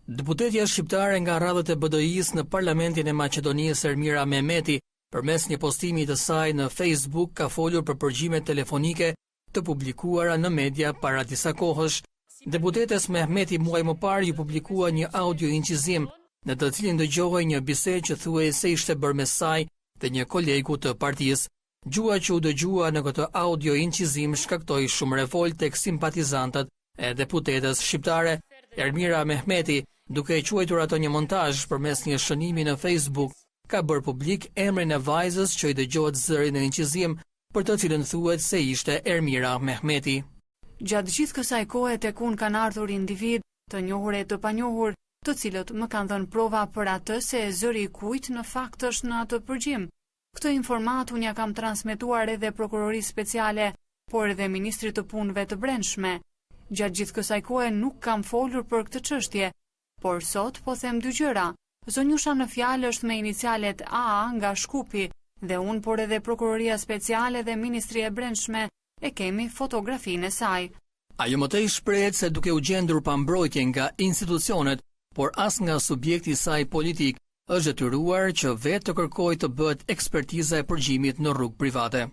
Deputetja shqiptare nga radhët e BDI-s në Parlamentin e Maqedonisë Ermira Mehmeti, përmes një postimi të saj në Facebook, ka folur për përgjimet telefonike të publikuara në media para disa kohësh. Deputetes Mehmeti muaj më parë ju publikua një audio incizim në të cilin dëgjohej një bisedë që thuhej se ishte bërë mes saj dhe një kolegu të partisë. Gjua që u dëgjua në këtë audio incizim shkaktoi shumë revolt tek simpatizantët e deputetes shqiptare. Ermira Mehmeti, duke e quajtur ato një montazh përmes një shënimi në Facebook, ka bërë publik emrin e vajzës që i dëgjohet zëri në incizim, për të cilën thuhet se ishte Ermira Mehmeti. Gjatë gjithë kësaj kohe tek unë kanë ardhur individ, të njohur e të panjohur, të cilët më kanë dhënë prova për atë se zëri i kujt në fakt është në atë përgjim. Këtë informat unë ja kam transmetuar edhe prokurorisë speciale, por edhe ministrit të punëve të brendshme. Gjatë gjithë kësaj kohe nuk kam folur për këtë çështje, por sot po them dy gjëra. Zonjusha në fjalë është me inicialet AA nga Shkupi dhe unë, por edhe prokuroria speciale dhe ministri e brendshme e kemi fotografinë e saj. Ajo mëtej shprehet se duke u gjendur pa mbrojtje nga institucionet, por as nga subjekti i saj politik, është detyruar që vetë të kërkojë të bëhet ekspertiza e përgjimit në rrugë private.